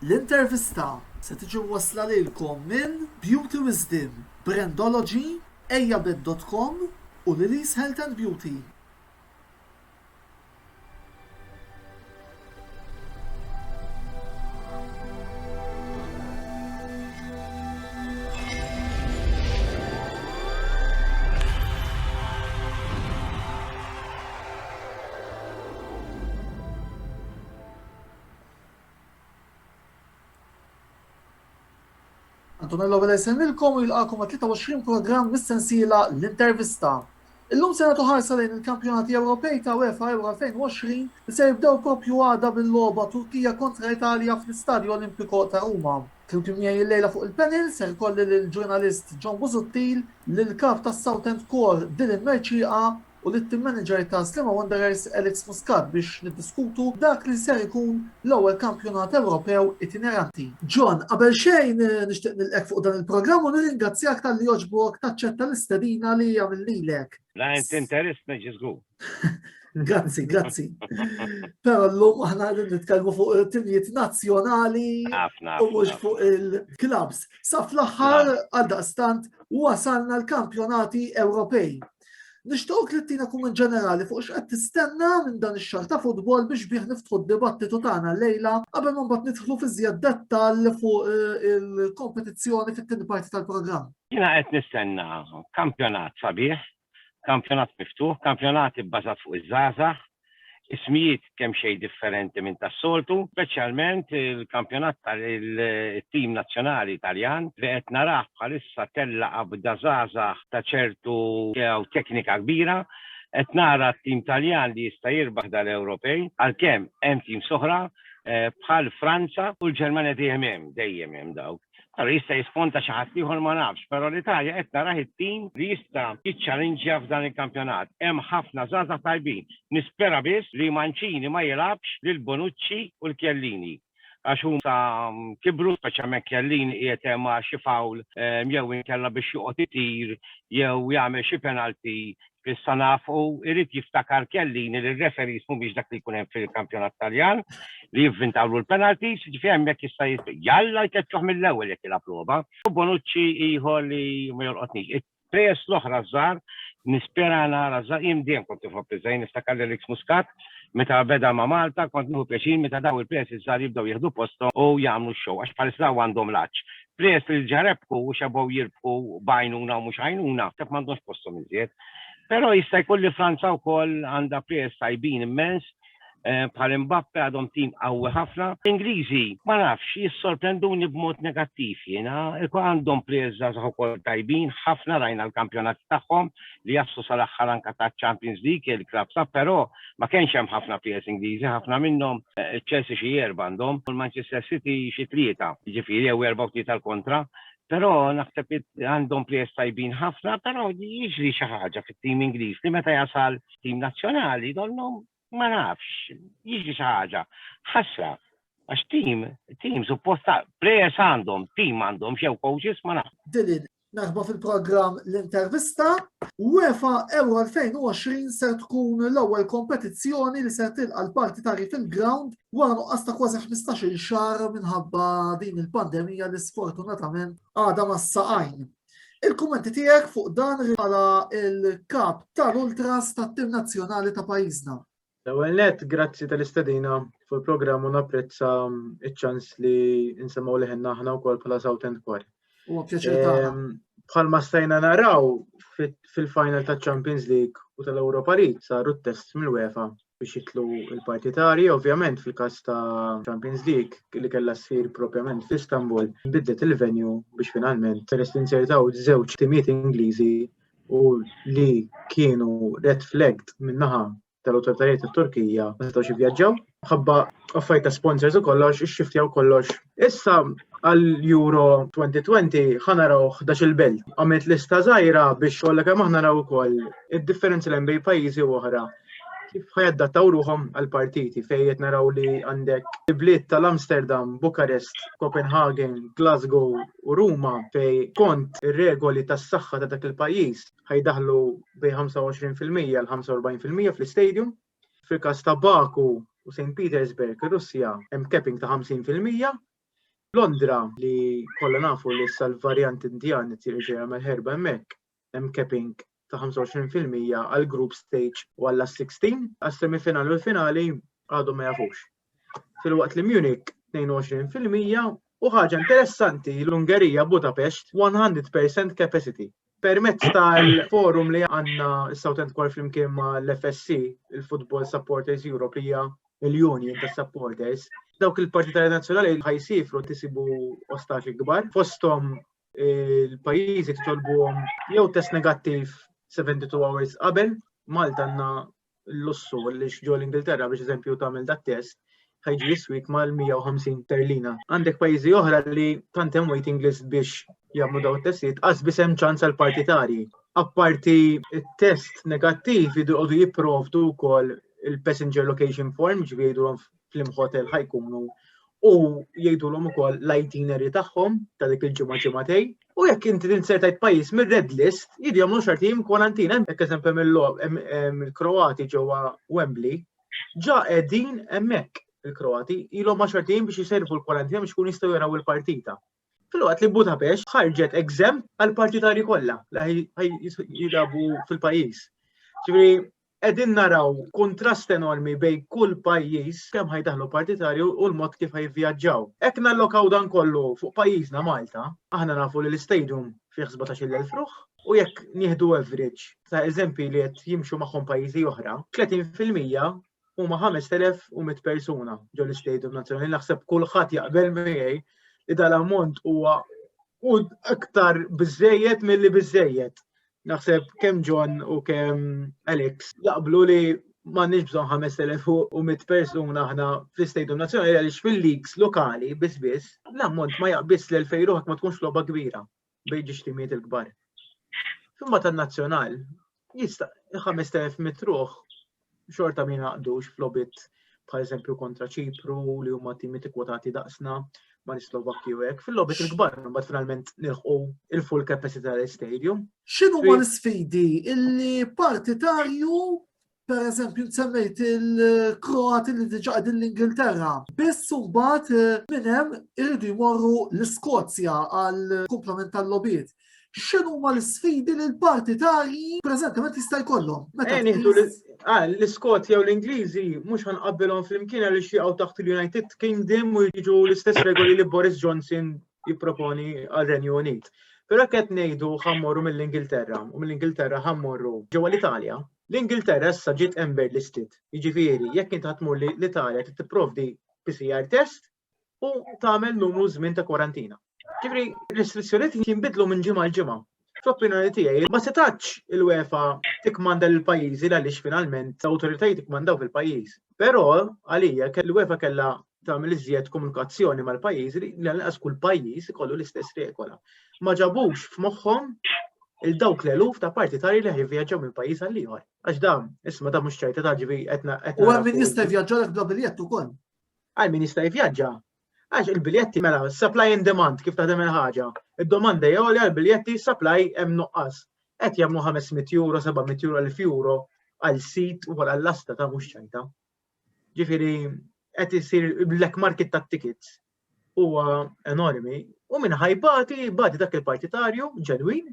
L-intervista se tiġi wasla lilkom minn Beauty Wisdom, Brandology, ejjabed.com u Lily's Health and Beauty. Antonello Vela jisemmilkom u jilqakom ma' 23 program mis-sensiela l-intervista. Illum se nagħtu ħarsa lejn il-kampjonati Ewropej ta' UEFA Euro 2020 li se jibdew propju għada bil-logħba Turkija kontra Italja fl-Istadju Olimpiku ta' Ruma. Kien miegħi l-lejla fuq il-panel se jkolli lill-ġurnalist John Busuttil, lill-kap tas Southend Core Dylan Merċieqa u l-team manager ta' Sliema Wanderers Alex Muscat biex niddiskutu dak li ser ikun l-ewwel kampjonat Ewropew itineranti. John, qabel xejn nixtieq nilqek fuq dan il-programm u nirringrazzjak tal-li jogħġbok taċċetta l-istedina li jagħmel lilek. La int interessna ġizgu. Grazzi. Però llum aħna qegħdin nitkellmu fuq timijiet nazzjonali u mhux fuq il-klabs. Sa fl-aħħar għaldaqstant wasalna l-kampjonati Ewropej. Nixtieq li tina kumment ġenerali fuq x'qed tistenna minn dan ix-xahar ta' futbol biex bih niftħu d-dibattitu tagħna lejla qabel ma mbagħad nidħlu fi żjed dettall fuq il-kompetizzjoni fit-tieni parti tal-programm. Jiena qed nistenna kampjonat sabiħ, kampjonat miftuħ, kampjonat ibbażat fuq iż-żgħażagħ, ismijiet kemm xejn differenti minn tas-soltu, speċjalment il-kampjonat tal-tim nazzjonali Italjan li qed narah bħalissa tellaqa b'da żgħażagħ ta' ċertu jew teknika kbira, qed nara t-tim Taljan li jista' jirbaħ dal-Ewropej għalkemm hemm tim soħra bħal Franza u l-Ġermanja dejjem hemm dawk. Jista' jisponta xi ħadd ieħor ma nafx, però l-Italja qed narah it-tim li jista' jiċċallenġja f'dan il-kampjonat. Hemm ħafna żgħażagħ tajbin. Nispera biss li Mancini ma jilabx lil Bonucci u l-Chiellini. Għax huma kibru speċjalment Chiellini qiegħed hemm xi fawl jew inkella biex joqgħod itir jew jagħmel xi penalti issa nafu irid jiftakar Chiellini li r-referees mhumiex dak li jkun hemm fil-kampjonat Taljan li jivvintawlu l-penalties, ġifieri hemmhekk jista' jalla jkeċċuh mill-ewwel jekk ilha prova. U Bonucci ieħor li ma jolqotniex. It-tres l-oħra żgħar nispera nara żgħar jien dejjem kont nifhom biżejjed niftakar Alex Muscat meta beda ma' Malta kont nieħu pjaċir meta daw il-press iż-żgħar jibdew jieħdu posthom u jagħmlu x-show għax bħalissa għandhom laċċ. Press li ġarebku u xabaw jirbħu bajnuna u mhux għajnuna, tek m'għandhomx posthom iżjed. Però jista' jkun li Franza wkoll għandha press tajbin immens bħal Mbappe għadhom tim qawwi ħafna. Ingliżi ma nafx jissorprenduni b'mod negattiv jiena, għandhom press żgħażagħ ukoll tajbin ħafna rajna l-kampjonat tagħhom li jaslu sal-aħħar anke taċ-Champions League il-klabs però ma kienx hemm ħafna press Ingliżi, ħafna minnhom Chelsea xi erba' għandhom u l-Manchester City xi tlieta, jiġifieri jew erba' u tlieta l-kontra. Però naħseb għandhom plejers tajbin ħafna, però jiġri xi ħaġa fit-tim Ingliż li meta jasal tim nazzjonali jkollhom ma nafx, jiġri xi ħaġa. Ħasra, għax tim suppost plejers għandhom, tim għandhom xew coaches ma nafx. Dylan, naħba fil-programm l-intervista, UEFA Euro 2020 ser tkun l-ewwel kompetizzjoni li ser tilqa' l-partitari fil-ground wara nuqqas ta' kważi 15-il xahar minħabba din il-pandemija li sfortunatament għadha mas-saqajn. Il-kummenti tiegħek fuq dan bħala il-kap tal-Ultras tat-tim nazzjonali ta' pajjiżna. L-ewwel nett, grazzi tal-istedina fuq il-programm u napprezza iċ-ċans li nsemgħu liħinna aħna wkoll bħala Southend Core. Huwa pjaċir tagħna. Bħalma stajna naraw fil-final ta' Champions League u tal-Europa League saru t-test mill-UEFA biex jitlu l-partitari, ovvjament fil-każ ta' Champions League li kellha ssir propjament f'Istanbul bidlet il-venue biex finalment tinsertaw żewġ timijiet Ingliżi u li kienu red flagged min-naħa tal-awtoritajiet tat-Turkija ma setgħux jivvjaġġaw. Ħabba affarijiet ta' sponsors u kollox ixxiftjaw kollox. Issa għall-Euro 2020 ħanaraw 11 belt. Għamilt lista żgħira biex kollha kemm aħna naraw ukoll id-differenzi l bejn pajjiżi oħra. Kif ħajadattaw ruhom għall-partiti fejn qed naraw li għandek bliet tal-Amsterdam, Bukarest, Copenhagen, Glasgow u Ruma fejn kont ir-regoli tas-saħħa ta' dak il-pajjiż ħajdaħlu bejn 25% għal 45% fl-istadium. Fil-każ ta' Baku u St. Petersburg, Russja, hemm capping ta' 50%. Londra li kollha nafu li sal-varjant Indjan tirġa jagħmel ħerba hemmhekk hemm capping ta' 25% għal group stage u għall 16 għas-semifinali u l-finali għadhom ma jafux. Fil-waqt li Munich 22% u ħaġa interessanti l-Ungerija Budapest 100% capacity. Permezz tal-forum li għandna s-Southend Core flimkien ma' l-FSC, il-Football Supporters Europe hija il-Union tas supporters, dawk il-partitari nazzjonali ħajsifru tisibu ostakli kbar. Fosthom il-pajjiżi titolbuhom jew test negattiv 72 hours qabel, Malta għandna l-lussu li ġew l-Ingilterra biex eżempju tagħmel dak test ħajġi jiswik mal-150 sterlina. Għandek pajjiżi oħra li tant hemm waiting list biex jagħmlu dawn it-testijiet qasbis hemm ċans għall partitari. Apparti it-test negattiv jidqogħdu jipprovdu wkoll il-passenger location form ġifieri jgħidulhom fl-imħotel ħajkunu u jgħidulhom ukoll l-itinerary tagħhom ta' dik il-ġimgħa ġimgħatej. U jekk inti tinsertajt pajjiż mir-red list, jagħmlu xartim kwarantina. Hekk eżempju mill-Kroati ġewwa Wembley, ġa qegħdin hemmhekk il-Kroati ilhom ma' xartim biex jiservu l-kwarantina biex ikunu jistgħu jaraw il-partita. Fil-waqt li Budapest ħarġet exempt għall-partitari kollha li jilabu fil-pajjiż. Ġifieri qegħdin naraw kontrast enormi bejn kull pajjiż kemm ħajdaħlu partitarju u l-mod kif ħajvvjaġġaw. Hekk nallokaw dan kollu fuq pajjiżna Malta, aħna nafu li l-istadium fih 17,000 fruħ u jekk nieħdu average ta' eżempji li qed jimxu magħhom pajjiżi oħra, 30% huma 5,100 persuna ġew l-Istadium Nazzjonali. Naħseb kulħadd jaqbel miegħi li dal-ammont huwa aktar biżżejjed milli biżżejjed. Naħseb kemm John u kemm Alex jaqblu li m'għandniex bżonn 5,100 persuna aħna fl-Istadium Nazzjonali għaliex fil-leagues lokali biss l-ammont ma jaqbis l-2000 ruħ ma tkunx logħba kbira bejn ġixtimiet il-kbar. Imma tan-nazzjonal jista' 5,100 ruħ xorta min naqdux f'lobit bħal kontra Ċipru li huma timi tikkwotati daqsna ma' Slovakki u hekk. Fil-lobit il-kbar mbagħad finalment nilħqu il-full capacity tal-stadium. X'inhu huma l-isfidi illi partitarju pereżempju semmejt il-Kroati li diġà qegħdin l-Ingilterra. Biss mbagħad minn hemm iridu jmorru l-Iskozja għal kumplament tal-lobiet. X'inhu huma l-isfidi li l-partitarji preżentament jista' jkollhom? L-Iskotja u l-Ingliżi mhux ħanqabbilhom flimkien għaliex jaqgħu taħt il-United Kingdom u jiġu l-istess regoli li Boris Johnson jipproponi għal-Renju Unit. Però qed ngħidu ħammorru mill-Ingilterra u mill-Ingilterra ħammorru ġewwa l-Italja. L-Ingilterra issa ġiet ember listed. Jiġifieri jekk inti ħatmur l-Italja trid tipprovdi PCR test u tagħmel numru żmien ta' kwarantina. Ġifieri restrizzjonijiet jinbidlu minn ġimgħa l ġimgħa. Fl-opinjoni tiegħi ma setax il-UEFA tikmanda lill-pajjiżi għaliex finalment l-awtoritajiet tikmandaw fil-pajjiż. Però għalija l-UEFA kellha tagħmel iżjed komunikazzjoni mal-pajjiżi li lanqas kull pajjiż ikollu l-istess regola. Ma ġabux f'moħħhom il-dawk l-eluf ta' partitari li ħivvjaġġaw minn pajjiż għal ieħor. Għax dan, isma' da mhux ċajta ta' ġivi qed U hemm min jista' jvjaġġalek bla biljett ukoll. Għal min jista' jivvjaġġa. Għax il-biljetti mela supply and demand kif taħdem il-ħaġa. Id-domanda jew li għall-biljetti supply hemm nuqqas. Qed jagħmlu 500 euro, 700 euro, 1000 euro għal sit u għall-asta ta' mhux ċajta. Ġifieri qed isir black market tat-tickets huwa enormi u minn ħajbati dak il-partitarju ġenwin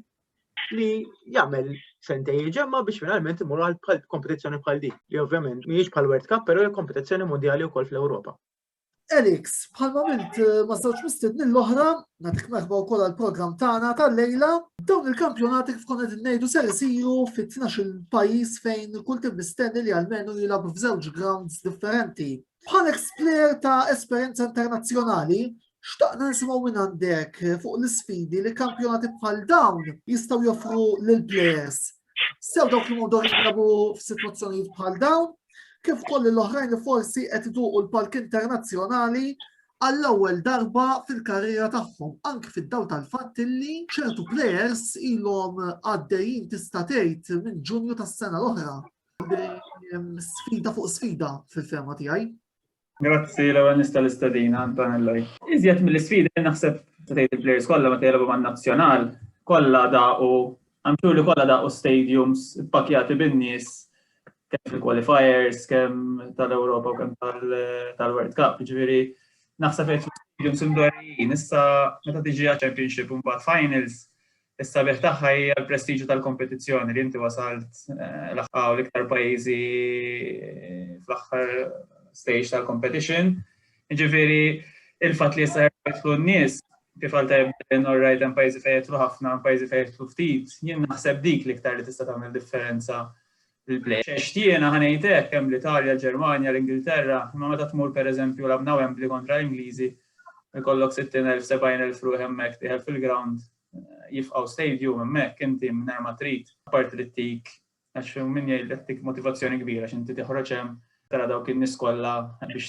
li jagħmel sentej ġemma biex finalment imur għal kompetizzjoni bħal dik. Li ovvjament mhijiex bħal World Cup, però kompetizzjoni mondjali wkoll fl-Ewropa. Alex, bħalma milt ma' żewġ mistednin l-oħra, nagħtik merħba wkoll għall-programm tagħna tal-lejla, dawn il-kampjonati kif konna qed ngħidu ser isiru fit-12 pajjiż fejn kull tim mistenni li almenu jilagħbu f'żewġ grounds differenti. Bħal ex-player ta' esperjenza internazzjonali, xtaqna nisimgħu minn għandek fuq l-isfidi li kampjonati bħal dawn jistgħu joffru lill-players. Sew dawk li m'għandhom jilagħbu f'sitwazzjonijiet bħal dawn, kif ukoll l-oħrajn li forsi qed iduqu l-palk internazzjonali għall-ewwel darba fil-karriera tagħhom, anke fid-dawl tal-fatt li ċertu plejers ilhom għaddejjin tista' tgħid minn Ġunju tas-sena l-oħra. Sfida fuq sfida fil-ferma tiegħi. Grazzi l-ewwel nista' l-istadina Antonelli. Iżjed mill-isfidi naħseb tgħid il-plejers kollha meta jilagħbu man-nazzjonal kollha daqu għamxu li kollha daqu stadiums ippakjati bin-nies kemm fil-qualifiers, kemm tal-Ewropa u kemm tal-World Cup. Ġifieri naħseb qed stadiums imdorrijin, issa meta tiġi għal-championship u mbagħad finals, is-sabiħ tagħha hija l-prestiġu tal-kompetizzjoni li inti wasalt l-iktar pajjiżi fl-aħħar stage tal-competition. Jiġifieri il-fatt li issa jidħlu n-nies kif għalta n-orrajt hemm pajjiżi fejn jidħlu ħafna, pajjiżi fejn jidħlu ftit, jien naħseb dik l-iktar li tista' tagħmel differenza fil-play. X'tiena ħanejtek hemm l-Italja, l-Ġermanja, l-Ingilterra, imma meta tmur pereżempju labna Wembley kontra l-Ingliżi, ikollok 60,000, 70,000 ruħ hemmhekk tieħel fil-ground, jifqgħu stadium hemmhekk inti mingħajr ma trid, apparti li tik għax min jgħidlek tik motivazzjoni kbira x'inti toħroġ hemm tara dawk in-nies kollha biex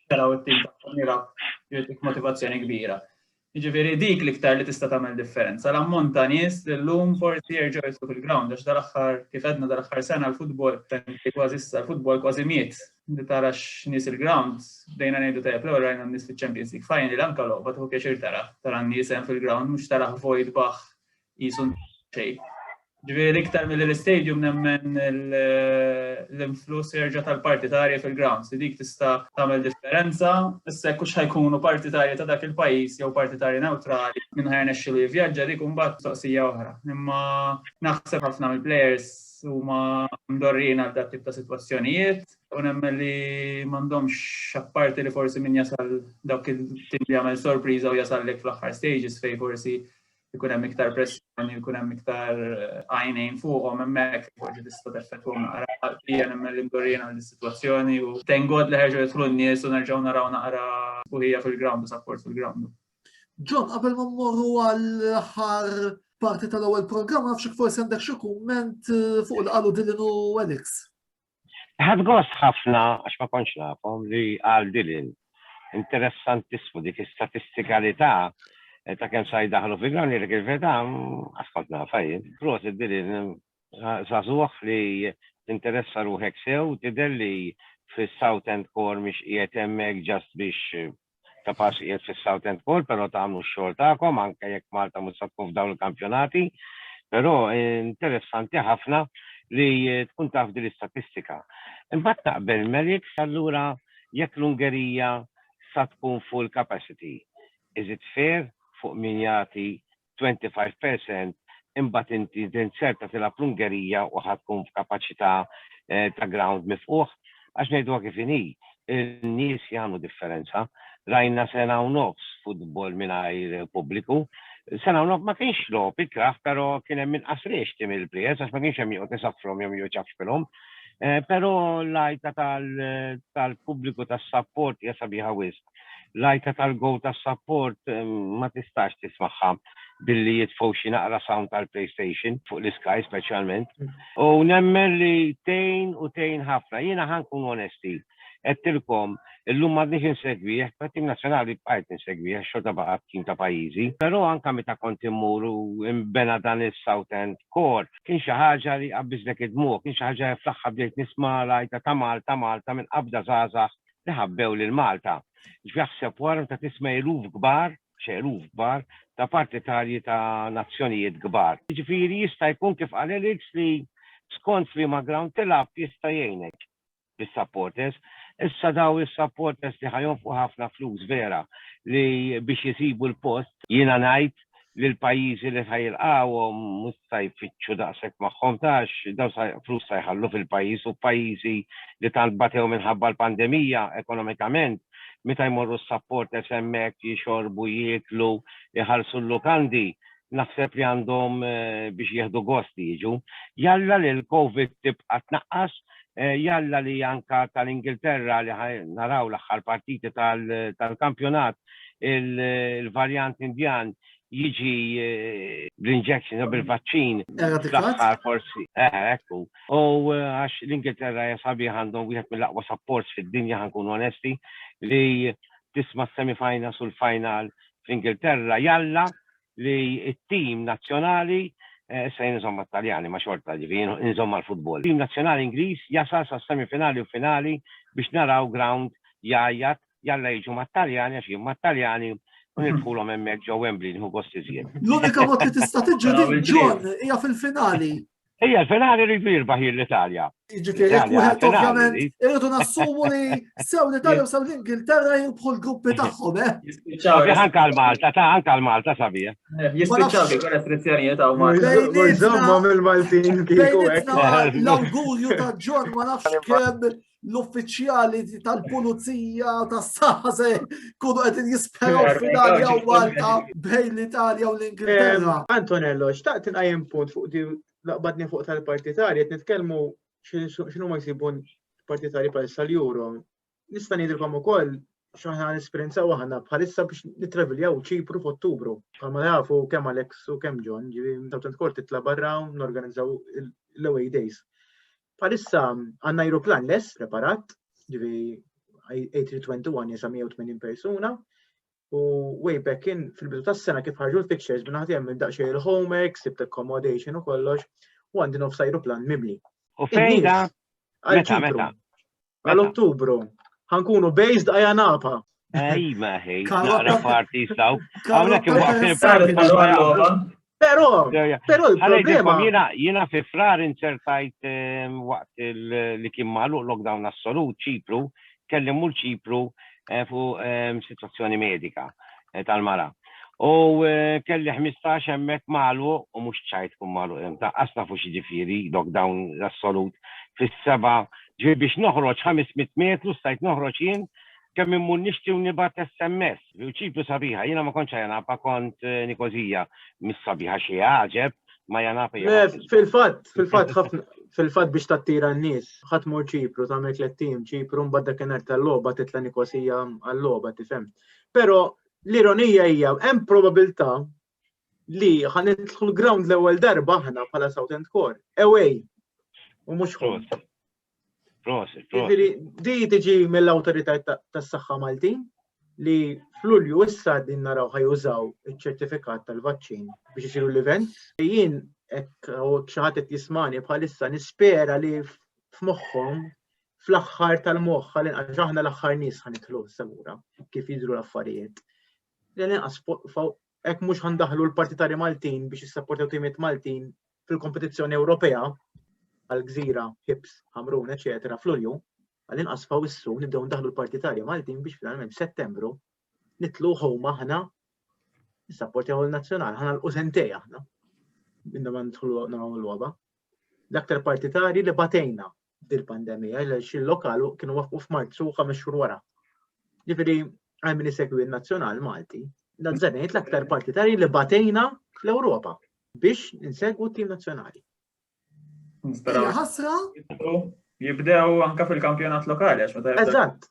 taraw it-tim tagħhom jgħidlek motivazzjoni kbira. Jiġifieri dik l-iktar li tista' tagħmel differenza. L-ammont ta' nies llum forsi jerġgħu jidħlu fil-ground għax dal-aħħar kif għedna dal-aħħar sena l-futbol kważi issa l-futbol kważi miet. Inti tara x'nies il-ground bdejna ngħidu tajjeb l-ewwel rajna n-nies fiċ-Champions League final anke logħba tieħu pjaċir tara n-nies hemm fil-ground mhux tara void baħ qisu xejn. Ġifieri l-iktar mill-istadium nemmen l-influss jerġa' tal-partitarji fil-grounds li dik tista' tagħmel differenza, issa hekk hux ħajkunu partitarji ta' dak il-pajjiż jew partitarji newtrali mingħajr nexxielu jivvjaġġa dik imbagħad mistoqsija oħra. Imma naħseb ħafna mill-plejers huma mdorrijin għal dak tip ta' sitwazzjonijiet u nemmen li m'għandhomx apparti li forsi min jasal dawk il-tim li jagħmel sorpriża u jasallek fl-aħħar stages fejn forsi jkun hemm iktar pressjoni, jkun hemm iktar għajnejn fuqhom hemmhekk forsi tista' teffettwahom naqra hija nemmen li mdorrijin għal is-sitwazzjoni u tengod li ħerġgħu jidħlu n-nies u nerġgħu naraw naqra fuqija fil-ground u support fil-ground. John, qabel ma mmorru għall-aħħar parti tal-ewwel programm nafx forsi għandek xi kumment fuq li qalu Dylan u Alex. Ħadd gost ħafna għax ma kontx nafhom li qal Dylan. Interessantissimu dik is-statistikalità ta' kemm sa jdaħlu fil-ground li il-verità askoltna fajn. Proset Dylan żagħżugħ li tinteressa ruħek sew tidher li fis-South End Core mhix qiegħed hemmhekk ġast biex kapax qiegħed fis-South End Core, però tagħmlu x-xogħol tagħkom anke jekk Malta mhux se tkun f'dawn il-kampjonati. Però interessanti ħafna li tkun taf din l-istatistika. Imbagħad taqbel Merrick allura jekk l-Ungerija sa tkun full capacity. Is it fair fuq min jagħti 25% imbagħad inti tinserta tilab l-Ungerija u ħadd tkun f'kapaċità ta' ground mifquħ għax ngħiduha kif inhi. Il-nies jagħmlu differenza. Rajna sena u nofs futbol mingħajr pubbliku. Sena u nofs ma kienx logħob ikraħ, però kien hemm inqas riexti mill-plejers għax ma kienx hemm joqgħod isafrhom jew joċafxilhom. Però l-għajta tal-pubbliku tas-support hija sabiħa wisq. L-għajta tal-go tas-support ma tistax tismagħha billi jitfgħu xi naqra sound tal-PlayStation fuq l-Sky speċjalment. U nemmen li tgħin ħafna. Jiena ħankun onesti. Qedtilkom illum m'għadniex insegwih, tim nazzjonali bqajt insegwih xorta baqgħet tim ta' pajjiżi, però anke meta kont immur u imbena dan is-South End Core kien xi ħaġa li qabbiżlek id-dmuq, kien xi ħaġa fl-aħħar bdejt nisma' lajta ta' Malta minn qabda żgħażagħ li ħabbew lil Malta. Ġ'jaħseb wara ta' tisma' eluf kbar ta' partitarji ta' nazzjonijiet kbar. Jiġifieri jista' jkun kif qal Alex li skont li ma' ground tilab jista' jgħinek bis-supporters. Issa daw is-supporters li ħajonfqu ħafna flus vera li biex jisibu l-post jiena ngħid li l-pajjiżi li ħajilqawhom mhux se jfittxu daqshekk magħhom tax daw flus se jħallu fil-pajjiż u pajjiżi li tant batew minħabba l-pandemija ekonomikament meta jmorru s-supporters hemmhekk jixorbu jieklu jħallsu l-lukandi naħseb li għandhom biex jieħdu gosti jiġu. Jalla li l-COVID tibqa' tnaqqas jalla li anka tal-Ingilterra li naraw l-aħħar partiti tal-kampjonat il-varjant Indjan jiġi bl-injection u bil-vaċċin l-aħħar forsi. Ekku. U għax l-Ingilterra jasabi għandhom wieħed mill-aqwa supports fid-dinja ħankun onesti li tisma' semifinals u l-final fl-Ingilterra jalla li it-tim nazzjonali se jinżomma Taljani ma xorta ġivin, jinżomma l-futbol. Tim nazzjonali Ingliż jasal sa semifinali u finali biex naraw ground jajjat jalla jiġu ma' Taljani għax jim ma' Taljani u nidħulhom hemmhekk ġew Wembley nieħu gost iżjed. L-unika mod li tista' tiġġu John hija fil-finali. Ejja, l-finali rridu jirbaħ l-Italja. Ġifieri wieħed ovvjament irridu nassumu li sew l-Italja u sew l-Ingilterra jirbħu l-gruppi tagħhom, Anka l-Malta sabiħ. Jispiċċaw dik restrizzjonijiet hawn Malta. Mużomma mill-Maltin kieku bejnietna l-awgurju ta' John ma nafx kemm l-uffiċjali tal-pulizija tas-saħħa se jkunu qegħdin jisperaw f'Italja u Malta bejn l-Italja u l-Ingilterra. Antonello, xtaqt inqajjem punt fuq di laqbadni fuq tal-partitarji, qed nitkellmu x'inhu ma jsibun partitari bħalissa l-Euro. Nista' ngħidilkom ukoll x'aħna nesperjenzaw aħna bħalissa biex nittraviljaw Ċipru f'Ottubru. Bħalma jafu kemm Alex u kemm John, ġifieri Southend Court titla' barra norganizzaw l-away days. Bħalissa għandna ajruplan less preparat, ġifieri A321 jesa 180 persuna. U way back in fil-bidu tas-sena kif ħarġu l-fixtures bina ħadd jagħmel daqsxejn il-homework, sibt accommodation u kollox, u għandi nofs ajruplan mimli. U fejda? Meta? Għal-Ottubru. Ħankunu based Ajanapa. Ej, maħi, naqra parti staw. Għawnek il-parti. Pero il-problema. Jina fi frar insertajt waqt li kien magħluq lockdown assolut Ċipru, kelli mur Ċipru fu situazzjoni medika tal-mara. U kelli 15 hemmhekk magħluq u mhux ċajt kun magħluq ta' asna fuq xi ġifieri lockdown assolut fis-seba' ġifieri biex noħroġ 500 metru stajt noħroġ jien kemm immur nixti u nibgħat SMS. U Ċipru sabiħa, jiena ma kontx Ajanapa, kont Nikozija mis-sabiħa xi ħaġeb ma Ajanapa. Fil-fatt biex tattira n-nies, ħadd mur Ċipru tagħmel tliet-tim, Ċipru mbagħad dakinhar tal-logħba titla' Nikosija għall-logħba tifhem. Però l-ironija hija hemm probabilità li ħanidħlu l-ground l-ewwel darba aħna bħala Southend Court. Away. U mhux home. Di tiġi mill-awtoritajiet tas-saħħa Maltin li f'Lulju issa din naraw ħajużaw iċ-ċertifikat tal-vaċċin biex isiru l-event. Jien hekk xi ħadd qed jismani bħalissa nispera li f'moħħhom fl-aħħar tal-moħħ ħalli aħna l-aħħar nies ħanidħlu semura kif jidhru l-affarijiet. Hekk mhux ħandaħlu l-partitari Maltin biex jissapportaw timiet Maltin fil-kompetizzjoni Ewropea għal-Gżira, Hibs, Ħamrun, eċetera, f'Lulju, għal-inqas fawissu nibdew ndaħlu l-partitari Maltin biex finalment f'Settembru nitlu ħowma aħna nissapportaw il-nazzjonali, ħana l-qusentej aħna. Inna ma nidħlu nagħmlu l-logħba. L-aktar partitari li batejna dil-pandemija għaliex il-lokalu kienu waqfu f'Marzu 5 xhur wara. Ġifieri għal min isegwi n-nazzjonal Malti, dan żanejt l-aktar partitari li batejna fl-Ewropa biex insegwu t-tim nazzjonali. Ħasra? Jibdew anka fil-kampjonat lokali għax meta Eżatt.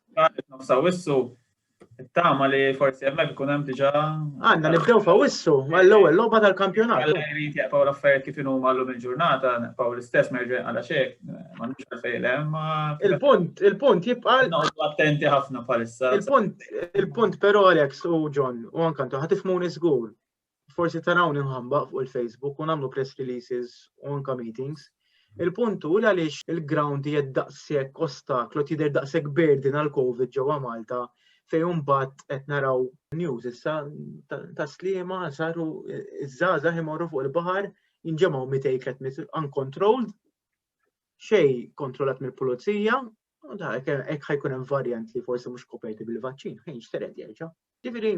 Nofsa wissu it-tama li forsi hemmhekk ikun hemm diġà. Għandna nibdew fawissu mal-ewwel logħba tal-kampjonat. Jrid jaqgħu l-affarijiet kif inhu llum il-ġurnata, naqgħu l-istess ma jerġa' għal xejn, m'għandux għalfejn hemm. Il-punt jibqa' noqgħdu attenti ħafna bħalissa. Il-punt però Alex u John u anke antu ħatifhmuni żgur. Forsi tarawni nħambaq fuq il-Facebook u nagħmlu press releases u anke meetings. Il-punt hu għaliex il-ground jgħid daqshekk ostaklu tidher daqshekk burden għal COVID ġewwa Malta fejn imbagħad qed naraw news issa ta' sliema saru iż-żgħażagħ imorru fuq il-baħar jinġemgħu 200 uncontrolled xejn kontrollat mill-pulizija u hekk ħajkun hemm varjant li forsi mhux koperti bil-vaċċin ħejn xtered jerġa'. Ġifieri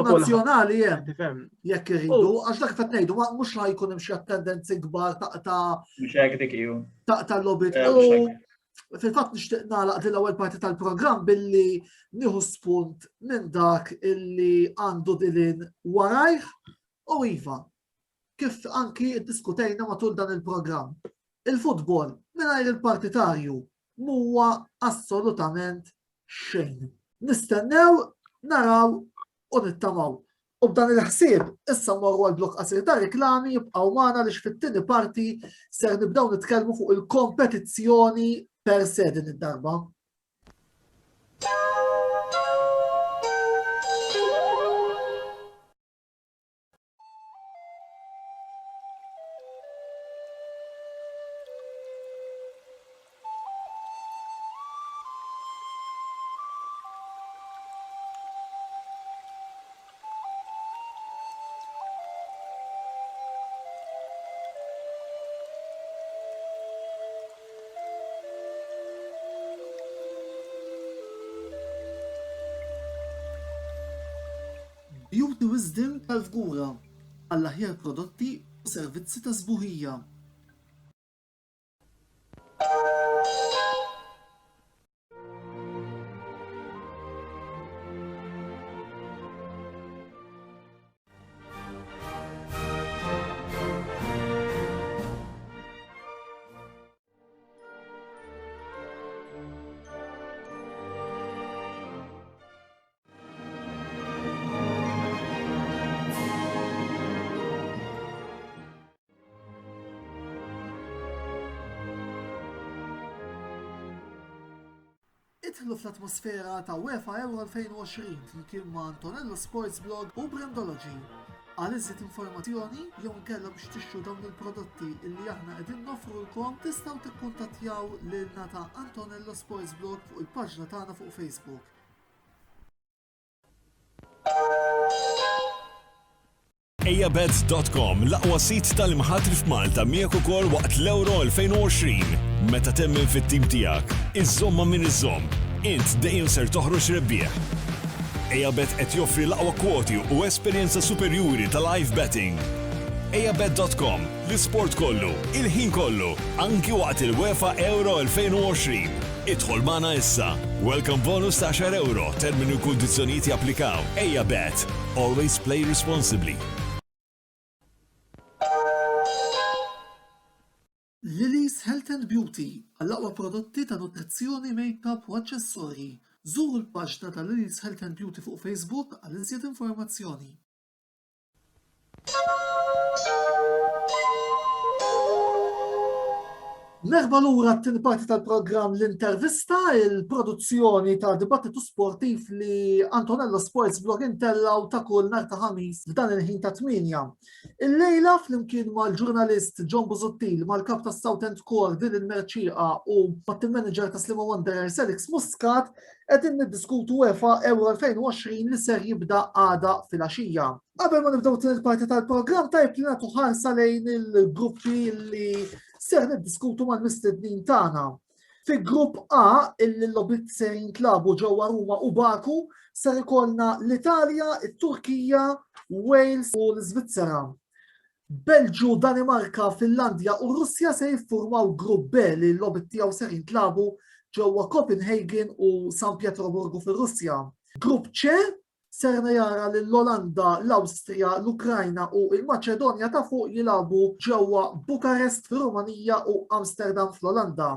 nazzjonali jekk iridu għax dak qed ngħidu mhux ħajkun hemm xi attendenzi kbar tal-lobby. Fil-fatt nixtieq nagħlaq l-ewwel parti tal-programm billi nieħu spunt minn dak illi għandu dilin warajh u iva. Kif anki ddiskutejna matul dan il-programm. Il-futbol mingħajr il-partitarju huwa assolutament xejn. Nistennew, naraw u nittamaw. U b'dan il-ħsieb, issa morru għal-blok qasir ta' reklami jibqgħu magħna li fit-tieni parti ser nibdew nitkellmu fuq il-kompetizzjoni per se din id-darba. Beauty Wisdom tal-Fgura għall-aħjar prodotti u servizzi ta' sbuħija. Idħlu fl-atmosfera ta' UEFA Euro 2020 flimkien ma' Antonello Sports Blog u Brandology. Għal iżjed informazzjoni jew inkella biex tixtru dawn il-prodotti illi aħna qegħdin nofrulkom tistgħu tikkuntattjaw lilna ta' Antonello Sports Blog fuq il-paġna tagħna fuq Facebook. Ejabet.com l-aqwa sit tal-imħatri f'Malta miegħek ukoll waqt l-Euro 2020. Meta temmen fit-tim tiegħek, iżomma min iżomm, int dejjem ser toħroġ rebbieħ. Ejabet qed joffri l-aqwa kwoti u esperjenza superjuri ta' live betting. Ejabet.com l-isport kollu, il-ħin kollu, anki waqt il-UEFA Euro 2020. Idħol magħna issa. Welcome bonus ta' €10. Termini u kundizzjonijiet japplikaw. Ejabet. Always play responsibly. Lily's Health and Beauty għall-aqwa prodotti ta' nutrizzjoni, make-up u aċċessorji. Żuru l-paġna ta' Lily's Health and Beauty fuq Facebook għal iżjed informazzjoni. Merħba lura t-tieni parti tal-programm l-intervista, il-produzzjoni ta' dibattitu sportiv li Antonello Sports Blog intellaw ta' kull nhar ta' ħamis f'dan il-ħin ta' 8. Il-lejla flimkien mal-ġurnalist John Busuttil, mal-kap ta' Southend Core din il-Merċieqa u mat-team manager ta' Slima Wanderers Alex Muscat qegħdin niddiskutu UEFA Euro 2020 li ser jibda għada fil-għaxija. Qabel ma nibdew t-tieni parti tal-programm tajb li nagħtu ħarsa lejn il-gruppi li ser niddiskutu mal-mistednin tagħna. Fi grupp A, il-lobit ser jinklabu ġewwa Ruma u Baku, ser ikollna l-Italja, it-Turkija, Wales u l-Svizzera. Belġu, Danimarka, Finlandja u Russja se jiffurmaw grupp B li l-lobit tiegħu ser jinklabu ġewwa Copenhagen u San Pietroburgu fir-Russja. Grupp C serna jara l-Olanda, l-Awstrija, l-Ukrajna u il-Maċedonja ta' fuq jilabu ġewwa Bukarest fir-Rumanija u Amsterdam fl-Olanda.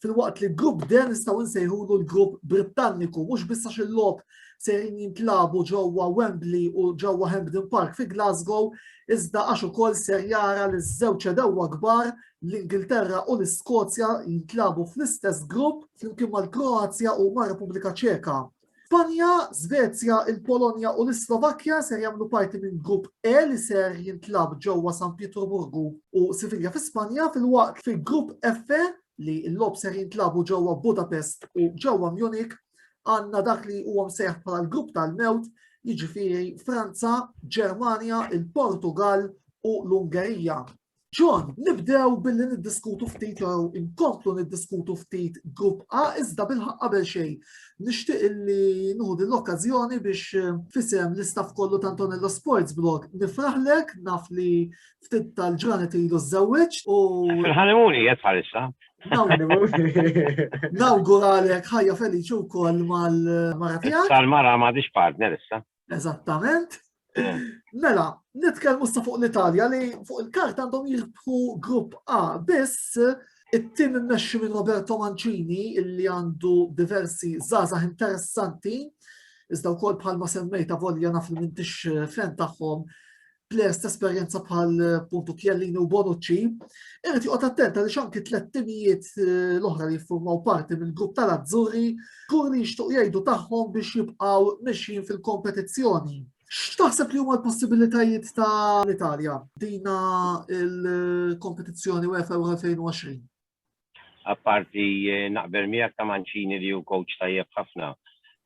Fil-waqt li grupp D nistgħu nsejħulu l-grupp Britanniku mhux biss għax il-logħob serin jintlabu ġewwa Wembley u ġewwa Hampden Park fi Glasgow, iżda għax ukoll ser jara li ż-żewġ ewwa kbar l-Ingilterra u l-Iskozja jintlabu fl-istess grupp flimkien mal-Kroazja u mar-Repubblika Ċeka. Spanja, Svezja, il-Polonja u l-Slovakkja ser jagħmlu parti minn grupp E li ser jintlab ġewwa San Pietroburgu u Sivilja fi Spanja, fil-waqt fi grupp F li l-lob ser jintlabu ġewwa Budapest u ġewwa Munich għandna dak li huwa msejħ bħala l-grupp tal-mewt, jiġifieri Franza, Ġermanja, il-Portugal u l-Ungerija. John, nibdew billi niddiskutu ftit jew inkomplu niddiskutu ftit grupp A, iżda bil-ħaq qabel xejn. Nixtieq illi nuħu l-okkażjoni biex fisem l-istaff kollu ta' Antonello Sports Blog nifraħlek, naf li ftit tal-ġranet ilu żewweġ u Fil-ħanemuni qed bħalissa. nawguralek ħajja feliċi wkoll mal-mara tiegħek. Sal-mara m'għadix partner issa. Eżattament. Mela, nitkellmu issa fuq l-Italja li fuq il-karta għandhom jirbħu grupp A, biss it-tim immexxi minn Roberto Mancini illi għandu diversi żgħażagħ interessanti, iżda wkoll bħalma semmejta volja naf li m'intix fan tagħhom players ta' esperjenza bħal puntu Chiellini u Bonucci. Irid joqgħod attent għaliex anki tliet timijiet l-oħra li jiffurmaw parti mill-grupp tal-Azzurri kur li jixtuq jgħidu tagħhom biex jibqgħu mexjin fil-kompetizzjoni. X'taħseb li huma l-possibilitajiet ta' l-Italja dina il-kompetizzjoni UEFA 2020? Apparti naqbel miegħek ta' Mancini li hu coach tajjeb ħafna.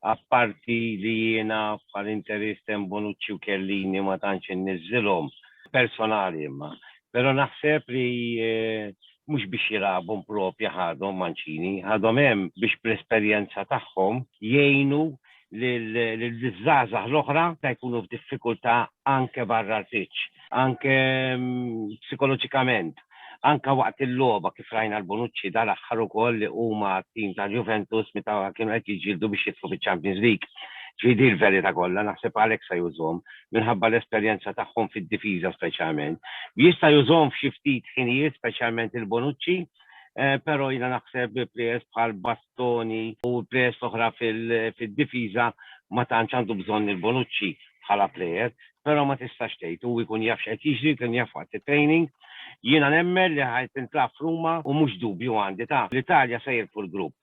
Apparti li jiena bħal interist hemm Bonucci u Chiellini ma tantx inniżilhom personali imma. Però naħseb li mhux biex jilagħbu propja ħadhom Mancini, ħadhom hemm biex bl-esperjenza tagħhom jgħinu l-żgħażagħ l-oħra ta' jkunu f'diffikultà anke barra l-pitch, anke psikoloġikament, anke waqt il-logħba kif rajna l-Bonucci dal-aħħar ukoll li huma tim tal-Juventus meta kienu qed jiġġieldu biex jidħlu fiċ-Champions League. Ġiedi l-verità kollha naħseb Alex se jużhom minħabba l-esperjenza tagħhom fid-difiża speċjalment. Jista' jużhom f'xi ftit ħinijiet speċjalment il-Bonucci, però jiena naħseb plejers bħal Bastoni u plejers oħra fid-difiża ma tantx għandu bżonn il-Bonucci bħala plejer, però ma tistax tgħid u jkun jaf x'qed jiġri, kien jaf waqt it-training. Jiena nemmen li ħajt intlaq f'Ruma u mhux dubju għandi ta' l-Italja se jirfu l-grupp.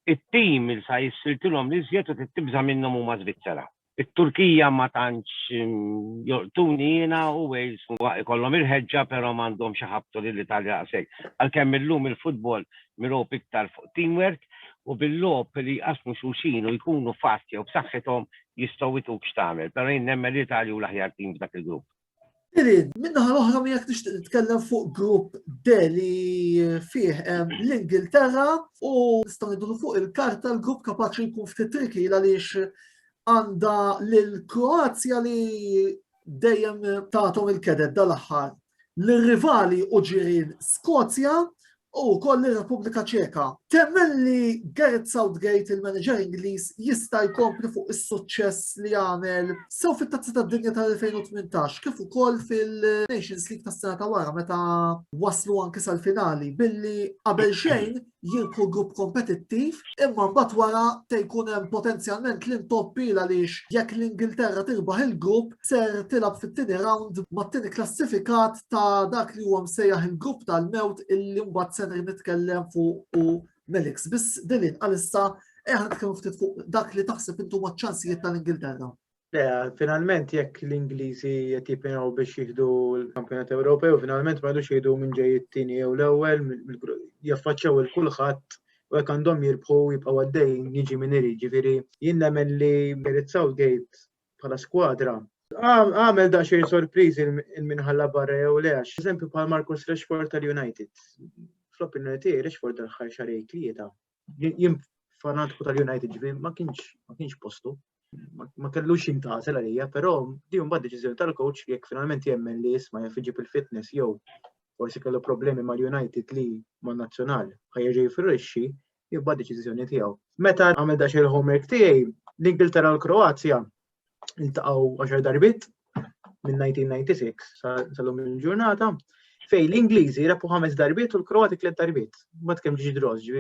It-tim il sa jissiltilhom li żjed u tittibża minnhom huma Svizzera. It-Turkija ma tantx jortuni jiena u Wales ikollhom il-ħeġġa però m'għandhomx iħabbtu lill-Italja daqshekk. Għalkemm illum il-futbol mirob iktar fuq teamwork u bil-logħob li jqasmu xulxin u jkunu fasti u b'saħħithom jistgħu jtuk x'tagħmel, però jien nemmen l-Italja hu l-aħjar tim f'dak il-grupp. Irid, minnaħa l-oħra miegħek nixtieq nitkellem fuq grupp D li fih l-Ingilterra u nistgħu ngħidu fuq il-karta l-grupp kapaċi jkun ftit triki għaliex għandha lill-Kroazja li dejjem tagħthom il-kedet dal-aħħar. L-rivali u ġirien Skozja u wkoll ir-Repubblika Ċeka. Temmen li Gareth Southgate, il-manager Ingliż, jista' jkompli fuq is-suċċess li għamel sew fit-tazza tad-dinja tal-2018 kif ukoll fil-Nations League tas-sena ta' wara meta waslu anke sal-finali billi qabel xejn jirbħu grupp kompetittiv imma mbagħad wara se jkun hemm potenzjalment l-intoppi għaliex jekk l-Ingilterra tirbaħ il-grupp ser tilab fit-tieni round mat-tieni klassifikat ta' dak li huwa msejjaħ il-grupp tal-mewt illi mbagħad se nitkellem fuq Melix. Biss Dilin għalissa nitkellmu ftit fuq dak li taħseb intu maċ-ċansijiet tal-Ingilterra. Finalment jekk l-Ingliżi qed jippinaw biex jieħdu l-Kampjonat Ewropew, finalment ma jgħidux jieħdu minn ġej it-tieni jew l-ewwel, jaffaċċjaw il-kulħadd u jekk għandhom jirbħu jibqgħu għaddejjin jiġi min irid. Ġifieri jien nemmen li Gareth Southgate bħala skwadra għamel daqsxejn sorpriżi il-minħalla barra jew le għax eżempju bħal Marcus Rashford tal-United. Fl-opinjoni tiegħi Rashford dal-aħħar xahar tlieta. Jien fanatiku tal-United ġifieri ma kienx postu. Ma kellux jintaqsel għalija, però di mbagħad deċiżjoni tal-coach jekk finalment jemmen li jisma' jaf il-fitness jew forsi kellu problemi mal-United li man-nazzjonali ħajjerġa' jifirrixxi, jibgħad deċiżjoni tiegħu. Meta għamel dax il-homework tiegħi, l-Ingilterra u l-Kroazja iltaqgħu 10 darbiet minn 1996 sal-lum il-ġurnata fejn l-Ingliżi rebħu 5 darbiet u l-Kroati 3 darbiet. Mbagħad kemm ġiġi droż,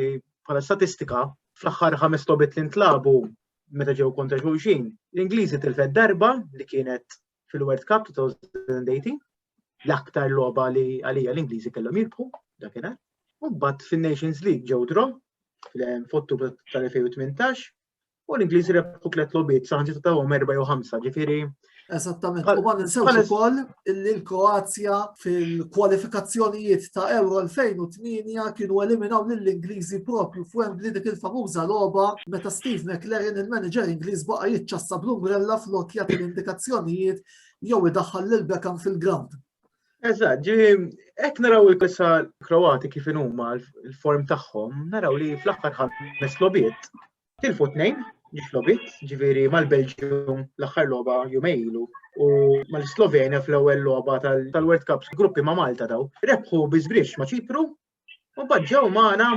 bħala statistika fl-aħħar 5 logħbiet li ntlabu meta ġew kontra xulxin. L-Ingliżi tilfed darba li kienet fil-World Cup 2018, l-aktar logħba li għalija l-Ingliżi kellhom jirbħu dakinhar. U mbagħad fin-Nations League ġew draw f'Ottubru tal-2018 u l-Ingliżi rebħu 3 logħbiet saħansi tagħhom 4 jew 5, ġifieri. Esattament. U ma ninsewx ukoll li l-Kroazja fil-kwalifikazzjonijiet ta' Euro 2008 kienu eliminaw lill-Ingliżi propju f'Wembley dik il-famuża logħba meta Steve McLaren il-manager Ingliż baqa' jiċċassa bl-umbrella flok jagħti l-indikazzjonijiet jew idaħħal lil Beckham fil-ground. Eżatt, hekk naraw il-qissa Kroati kif huma l-form tagħhom, naraw li fl-aħħar 5 logħbiet tilfu 2 ġiflobit, ġifiri mal-Belġium l-axħar logħba jumejn ilu u mal-Slovenja fl-ewwel logħba tal-World Cup gruppi ma' Malta daw. Rebħu biżbrix ma' Ċipru u badġew magħna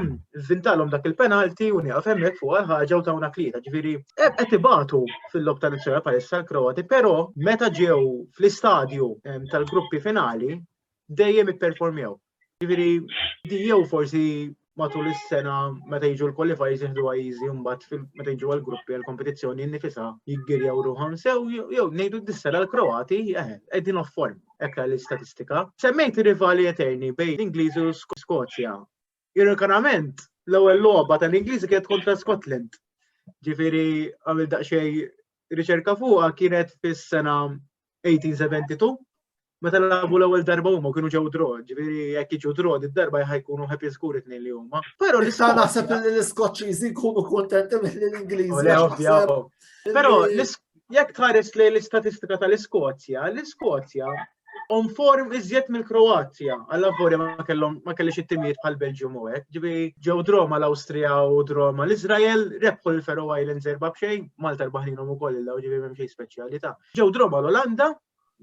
vintalhom dak il-penalti u nieqaf hemmhekk fuq ħaġa u tawna tlieta. Ġifieri qed ibatu fil-logħb tal-Iżrael bħalissa l-Kroati, però meta ġew fl-istadju tal-gruppi finali dejjem ipperformjaw. Ġifieri di jew forsi matul is-sena meta jiġu l-qualifiers jieħdu easy mbagħad meta jiġu għall-gruppi għall-kompetizzjoni nnifisha jiggirjaw ruħhom sew jew ngħidu dis-sena l-Kroati qegħdin off form hekk l-istatistika. Semmejt ir-rivali eterni bejn l-Ingliżi u Skozja. Ironikament l-ewwel logħba tal-Ingliżi kienet kontra Scotland. Ġifieri għamil daqsxejn riċerka fuqha kienet fis-sena 1872. Meta labu l-ewwel darba huma kienu ġew draw, ġifieri jekk jiġu draw id-darba ħajkunu happy score it-tnejn li huma. Però Issa naħseb li l-Iskoċċiżi jkunu kuntenti mill-Ingliżi. Però jekk tħares lejn l-istatistika tal-Iskozja, l-Iskozja on form iżjed mill-Kroazja. Alla forja ma kellix it-timijiet bħal Belġium u hekk. Ġibi ġew droma l-Awstrija u droma l-Iżrael, rebħu l-Faroe Islands erba' b'xejn, Malta rbaħninhom ukoll il-law ġibi m'hemm xejn speċjalità. Ġew droma l-Olanda,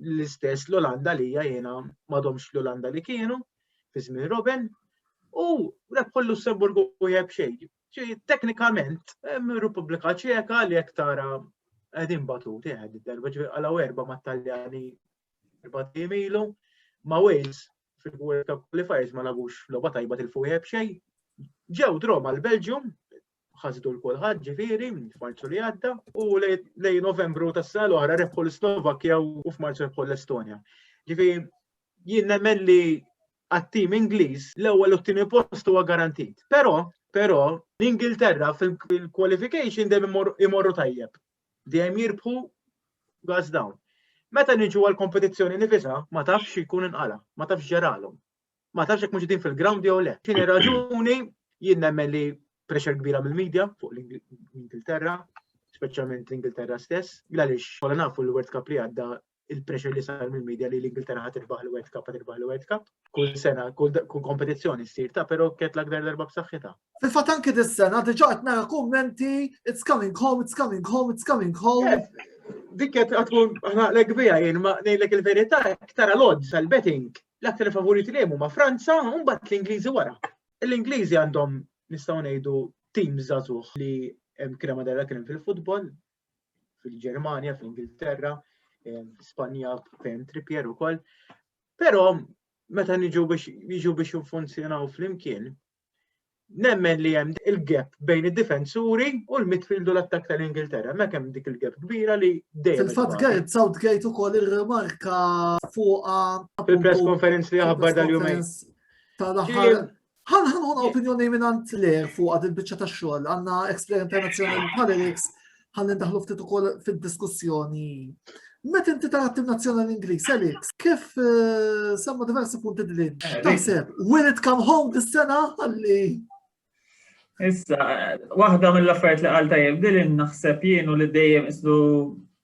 l-istess l-Olanda li jiena m'għadhomx l-Olanda li kienu fi żmien Robben, u rebħu l-Lussemburgu u jebxejn. Teknikament, hemm Repubblika Ċeka li jekk tara qegħdin batuti id-darba ġibi għalaw erba' mat-Taljani erba' ilu, ma' Wales fil-World Cup qualifiers ma lagux logħba tajba tilfuq b'xejn. Ġew droma l-Belġium, ħasdu l-kulħadd ġifieri f'Marzu li għadda, u lejn Novembru tas-sena l-oħra rebħu l-Slovakkja u f'Marzu rebħu l-Estonja. Ġifieri jien nemmen li għat-tim Ingliż l-ewwel u t-tieni post huwa garantit. Però l-Ingilterra fil-qualification dejjem imorru tajjeb. Dejjem jirbħu gas down. Meta niġu għall-kompetizzjoni nifisha, ma tafx jkun inqala, ma tafx ġaralhom. Ma tafx jekk mhux qegħdin fil-ground jew le. X'inhi raġuni jien nemmen li pressure kbira mill-medja fuq l-Ingilterra, speċjalment l-Ingilterra stess, għaliex kollha nafu l-World Cup li għadda il-pressure li sar mill-medja li l-Ingilterra ħad tirbaħ l-World Cup, kull sena, kull kompetizzjoni ssir ta' però kienet l-aktar darba b'saħħitha. Fil-fatt anke dis-sena diġà qed nara kummenti it's coming home, it's coming home, it's coming home. Dik qed tkun ħnaqlek biha jien ma ngħidlek il-verità iktar l-odds għall-betting l-aktar favoriti li huma Franza u mbagħad l-Ingliżi wara. L-Ingliżi għandhom nistgħu ngħidu tim żagħżugħ li hemm krema darba kien fil-futbol, fil-Ġermanja, fl-Ingilterra, Spanja fejn Trippier ukoll. Però meta jiġu biex jiffunzjonaw flimkien, nemmen li hemm il-gap bejn id-difensuri u l-midfield u l-attak tal-Ingilterra. Ma kemm dik il-gap kbira li dejjem. Fil-fatt Gareth Southgate ukoll ir-remarka fuqha fil-press conference li ħabbar dal-jumejn. Ħanħon opinjoni minant Ler fuqha dil-biċċa tax-xogħol. Għandna Explain International Politics ħalli ndaħlu ftit ukoll fid-diskussjoni. Meta inti tara t-tim nazzjonali Ingliż, Alex, kif semma diversi punti din? Taħseb, will it come home dis-sena ħalli? Issa, waħda mill-affarijiet li qal tajjeb dilin naħseb jienu li dejjem islu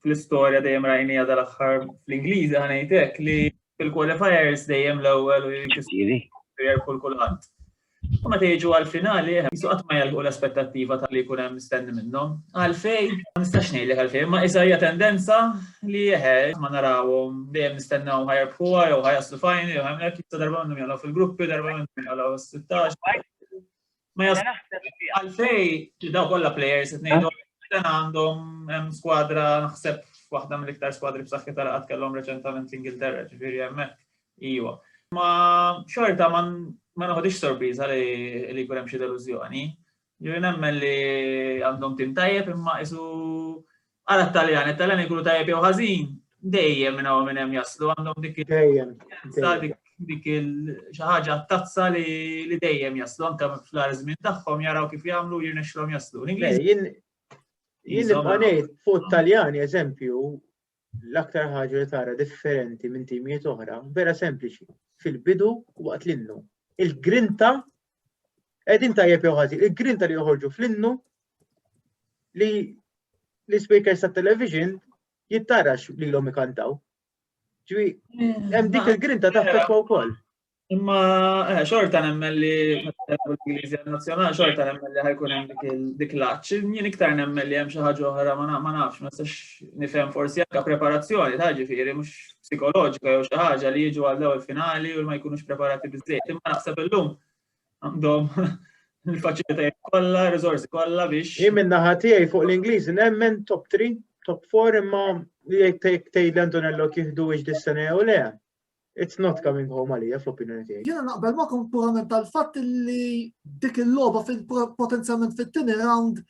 fl-istorja dejjem rajnija dal-aħħar fl-Ingliżi ħanejtek li fil-qualifiers dejjem l-ewwel u jirfu kulħadd. U meta jiġu għall-finali, jisu qatt ma jelħu l-aspettattiva tal-li jkun hemm mistenni minnhom. Għalfejn, ma nistax ngħidlek għalfejn, ma issa hija tendenza li ma narawhom dejjem nistennew ħajrbħuha jew ħajaslu fajni jew hemmhekk issa darba minnhom jagħlgħu fil-gruppi, darba minnhom jagħlgħu 16. Ma għalfejn daw kollha players qed ngħidu għandhom hemm skwadra naħseb waħda mill-iktar skwadri b'saħħitha li qatt kellhom reċentament l-Ingilterra, ġifieri hemmhekk iwa. Ma xorta ma noħodix sorpriża li jkun hemm xi delużjoni. Jien nemmen li għandhom tim tajjeb imma isu għal it-Taljani jkunu tajjeb jew ħażin dejjem minn hawn minn hemm jaslu għandhom dik xi ħaġa tazza li dejjem jaslu anke fl-aħħar żmien tagħhom jaraw kif jagħmlu jirnexxilhom jaslu. Jien nibqa' ngħid fuq Taljani eżempju l-aktar ħaġa li tara differenti minn timijiet oħra vera sempliċi fil-bidu waqt l-innu. Il-grinta qegħdin tajjeb jew ħażin, il-grinta li joħorġu fl-innu li l-speakers tat-television jittarax lilhom ikantaw. Ġifi, hemm dik il-grinta taffettwa wkoll. Imma xorta nemmen li l-Ingliżi nazzjonali xorta nemmen li ħajkun hemm dik l-aċċ. Jien iktar nemmen li hemm xi ħaġa oħra ma nafx, ma nistax nifhem forsi anke preparazzjoni ta' ġifieri mhux psikoloġika jew xi ħaġa li jiġu għal ewwel finali u ma jkunux preparati biżżejjed. Imma naħseb illum għandhom il-faċilitajiet kollha, riżorsi kollha biex. Jien minn naħa tiegħi fuq l-Ingliżi nemmen top 3, top 4 imma li jekk tgħid Antonello jieħdu wiex dis-sena jew le. It's not coming home għalija fl-opinjoni tiegħi. Jiena naqbel magħkom purament tal-fatt li dik il-logħba potenzjalment fit-tieni round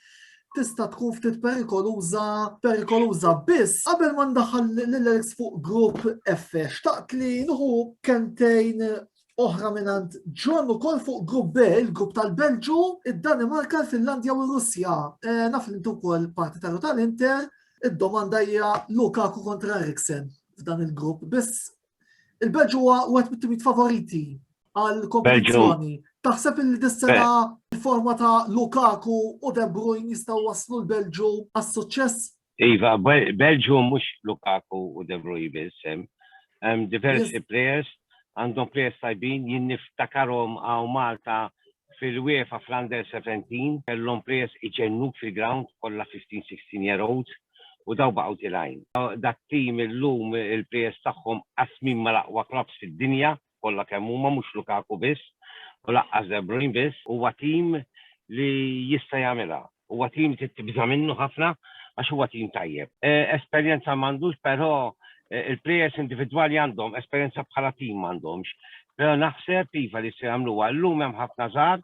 tista' tkun ftit perikoluża biss qabel ma ndaħħal lil-Alex fuq grupp F. Xtaqt li nieħu kentejn oħra minant John ukoll fuq grupp B, il-grupp tal-Belġu, id-Danimarka, l-Finlandja u r-Russja. Naf li intu wkoll parti tal-Inter, id-domanda hija Lukaku kontra Eriksen f'dan il-grupp. Biss il-Belġu huwa wieħed mit-timijiet favoriti għall-kompetizzjoni. Taħseb li dis-sena il-forma ta' Lukaku u De Bruyne jistgħu waslu l-Belġu għas-suċċess? Iva, Belġu mhux Lukaku u De Bruyne biss. diversi players, għandhom players tajbin, jien niftakarhom għaw Malta fil-UEFA fl-Under 17, kellhom players iġennuk fil-ground kollha 15-16 year olds u daw baqgħu tilajn. Dat team illum il-players tagħhom qasmin mal-aqwa clubs fid-dinja, kollha kemm huma mhux Lukaku biss, u laqqas De Bruyne biss, huwa team li jista' jagħmilha. Huwa team li tibża minnu ħafna għax huwa team tajjeb. Esperjenza m'għandux, però il-players individwali għandhom, esperjenza bħala team m'għandhomx. Però naħseb iva li se jagħmluha llum hemm ħafna żgħar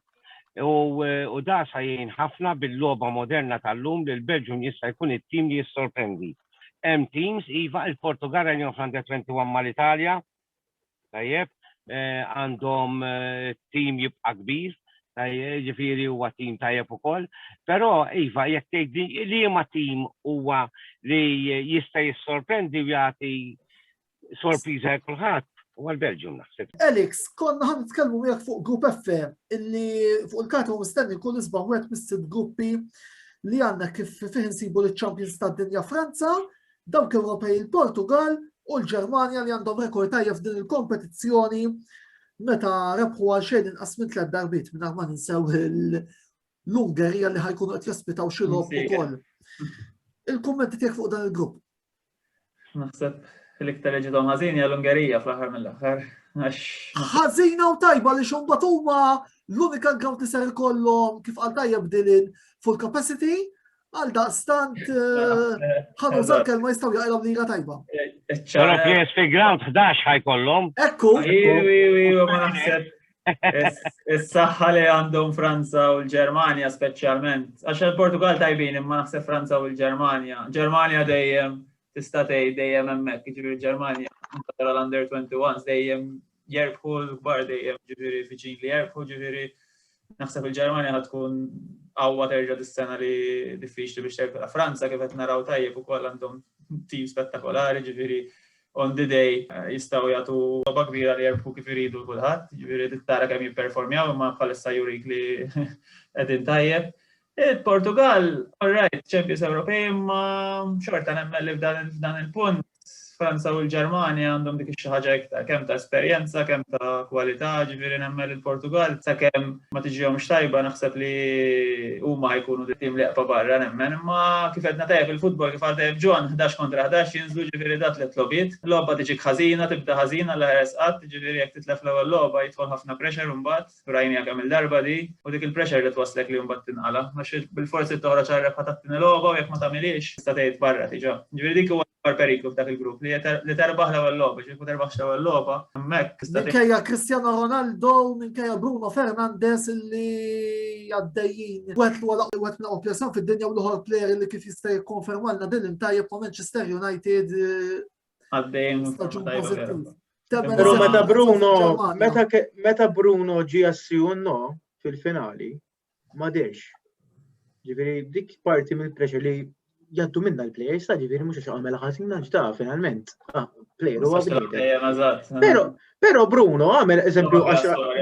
u da sa jgħin ħafna bil-logħba moderna tal-lum li l-Belġium jista' jkun it-tim li jissorprendi. Hemm teams iva il-Portugal għandhom fl-Under 21 mal-Italja, tajjeb, għandhom team jibqa' kbir, ġifieri huwa team tajjeb ukoll, però iva jekk tgħid li ma team huwa li jista' jissorprendi u jagħti sorpriża kulħadd. U għal-Belġium naħseb. Alex, konna ħan nitkellmu miegħek fuq grupp F illi fuq il-karta mistenni kull isbaħ wieħed mis-sitt gruppi li għandna kif fih insibu l-Champions tad-dinja Franza, dawk Ewropej il-Portugal u l-Ġermanja li għandhom rekord tajjeb f'din il-kompetizzjoni meta rebħu għal xejn inqas minn 3 darbiet mingħajr ma ninsew l-Ungerija li ħajkunu qed jospitaw xi logħob ukoll. Il-kummenti tiegħek fuq dan il-grupp? Naħseb l-iktar ġidhom ħażin hija l-Ungerija fl-aħħar mill-aħħar. Ħażina u tajba li xumbat huma l-unika ground li ser ikollhom kif qal tajjeb dilin full capacity għal daqstant ħadu żal-kelma jistgħu jaqilhom lira tajba. Però players fil-ground 11 ħajkollhom. Ekku. Ma naħseb is-saħħa li għandhom Franza u l-Ġermanja speċjalment. Għax il-Portugal tajbin imma naħseb Franza u l-Ġermanja. Ġermanja dejjem tista' tgħid dejjem hemmhekk, jiġifieri l-Ġermanja tara l-Under 21 dejjem jerbħu l-kbar dejjem ġifieri fiċin li jerbħu ġifieri naħseb il-Ġermanja ħad tkun qawwa terġa' dis-sena li diffiċli biex terbħu. Franza kif qed naraw tajjeb ukoll għandhom tim spettakolari ġifieri on the day jistgħu jagħtu roba kbira li jerbħu kif iridu kulħadd, ġifieri tara kemm jipperformjaw imma bħalissa jurik li qegħdin tajjeb. Il-Portugal, all right, Champions Ewropej, ma xorta nemmel li f'dan il-punt Franza u l-Ġermanja għandhom dik xi ħaġa iktar kemm ta' esperjenza, kemm ta' kwalità, ġifieri nemmel il-Portugal sakemm ma tiġihomx tajba naħseb li huma jkunu tim li qpa barra nemmen, imma kif qed tajjeb il-futbol kif għal John 11 kontra 11 jinżlu ġifieri da 3 lobiet. Logħba tiġik ħażina, tibda ħażina l qatt, ġifieri jekk titlef l-ewwel logħba jidħol ħafna pressure mbagħad rajnija kemm il-darba di u dik il-pressure li twaslek li mbagħad tinqala. Għax bil-forsi toħroġ għal rebħa tat-tieni logħba u jekk ma tagħmilix tista' tgħid barra tiġa. Ġifieri dik huwa periklu f'dak il-grupp li terbaħ l-ewwel logħba, ġifieri terbaħx l-ewwel logħba, hemmhekk tista' minkejja Cristiano Ronaldo, minkejja Bruno Fernandes li għaddejjin wieħed minn aqwa fid-dinja u l-ieħor plejer li kif jista' jikkonfermalna din tajjeb ma' Manchester United għaddejjin. Però meta Bruno ġie assijunno fil-finali ma dirx. Ġifieri dik parti mill-pressure li jaddu minna l-plejers, ta' ġifieri mhux għax għamela ħażina ġda finalment. Plejer huwa bniedem. Però Bruno għamel eżempju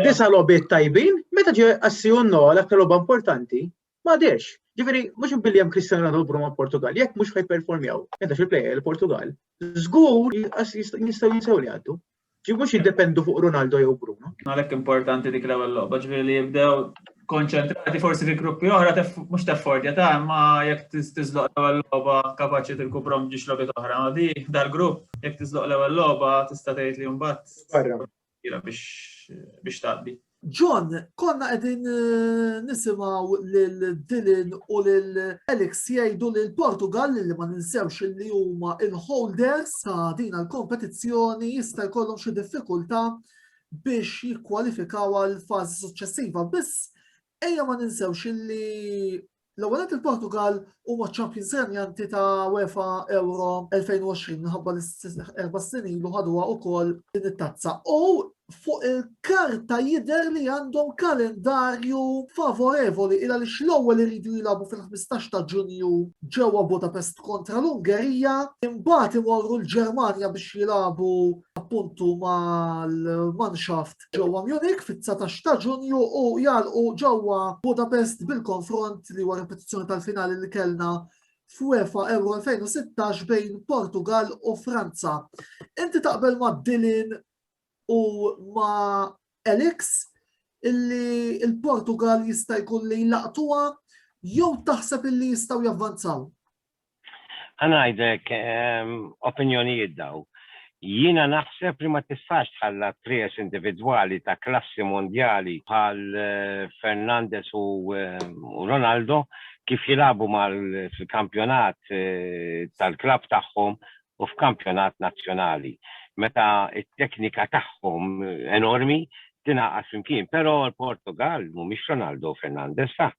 9 logħbiet tajbin, meta ġie assijunno l-aktar logħba importanti, ma dirx. Ġifieri mhux billi hemm Cristiano Ronaldo Bruno Portugal, jekk mhux ħajperformjaw, għendax il-plejer il-Portugal. Żgur jistgħu jinsew li għaddu. Mhux jiddependu fuq Ronaldo jew Bruno. Għalhekk importanti dik l-ewwel logħba, ġifieri li jibdew konċentrati forsi fi gruppi oħra mhux teffordja ta' imma jekk tiżloq l-ewwel logħba kapaċi tilkubrom ġiex logħbiet oħra. Ma di dal-grupp jekk tiżloq l-ewwel logħba tista' tgħid li mbagħad biex tgħaddi. John, konna qegħdin nisimgħu lil Dylan u lil Alex jgħidu li l-Portugal li ma ninsewx li huma il-holders ta' din il-kompetizzjoni jista' jkollhom xi diffikultà biex jikkwalifikaw għal fażi suċċessiva. Biss ejja ma ninsewx li l-ewwel il-Portugal huma Champions renjanti ta' UEFA Euro 2020 minħabba l-4 snin ilu ħadwa wkoll din it-tazza. U fuq il-karta jidher li għandhom kalendarju favorevoli ila li l-ewwel iridu jilagħbu fil-15 ta' Ġunju ġewwa Budapest kontra l-Ungerija, imbagħad imorru l-Ġermanja biex jilagħbu appuntu mal-Mannschaft ġewwa Munich fit-19 ta' Ġunju u jgħalqu ġewwa Budapest bil-konfront li huwa ripetizzjoni tal-finali li kellna f'UEFA Euro 2016 bejn Portugal u Franza. Inti taqbel ma' Dylan u ma' Alex illi il-Portugal jista' jkun li jlaqtuha jew taħseb illi jistgħu javvanzaw? Għanajdek opinjonijiet daw. Jina naħseb li ma tistax tħalla tres individwali ta' klassi mondjali bħal Fernandez u Ronaldo kif jilabu fil-kampjonat tal-klab tagħhom u f'kampjonat nazzjonali. Meta it-teknika tagħhom enormi tingħaqad flimkien, però l-Portugal mhumiex Ronaldo u Fernandez ta'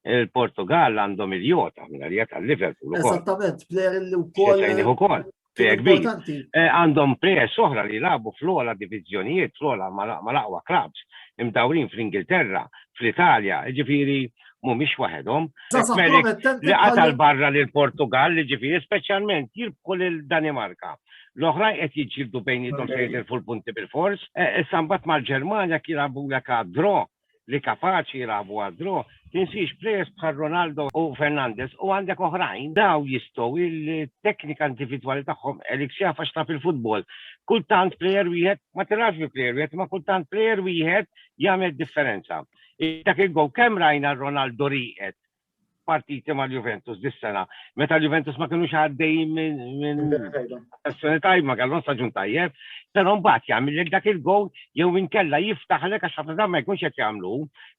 il-Portugal għandhom il-jota mill-għalija tal-Liverpool. Esattament, plejer li wkoll. Għandhom plejers oħra li labu fl-ola divizjonijiet, fl-ola mal-aqwa clubs, imdawrin fl-Ingilterra, fl-Italja, ġifiri mhumiex waħedhom. Li qatal barra lil Portugal, ġifiri speċjalment jirbħu lil Danimarka. L-oħrajn qed jiġġieldu bejniethom se jitilfu l-punti bil-fors, issa mbagħad mal-Ġermanja kien jilagħbulek għad-draw li kapaċi jilagħbu għad-draw. Tinsiex plejers bħal Ronaldo u Fernandez u għandek oħrajn daw jistgħu il-teknika individwali tagħhom Alex jafax ta' fil-futbol. Kultant plejer wieħed ma tirax bi plejer wieħed, ma kultant plejer wieħed jagħmel differenza. Dak il-gow kemm rajna Ronaldo rieqed partiti mal-Juventus dis-sena. Meta l-Juventus ma kinux għaddejjin minn sessjoni tajba, ma kellhom staġun tajjeb, però mbagħad jagħmel dak il-gow jew inkella jiftaħlek għax ħafna ma jkunx qed jagħmlu,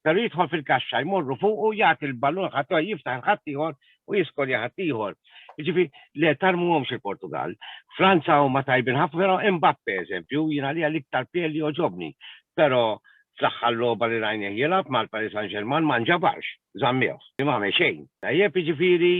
però jidħol fil-kaxxa jmorru fuq u jagħti l-ballun ħadd jiftaħ il-ħadd ieħor u jiskol ħadd ieħor. Jiġifieri le tarmuhomx il-Portugal. Franza huma tajbin ħafna, però Mbappé eżempju jiena li l-iktar piel li joġobni. Però fl-aħħar logħba li rajna jilgħab mal-Paris Saint-Germain ma nġabarx, żammieħ, ma m'għamel xejn. Tajjeb jiġifieri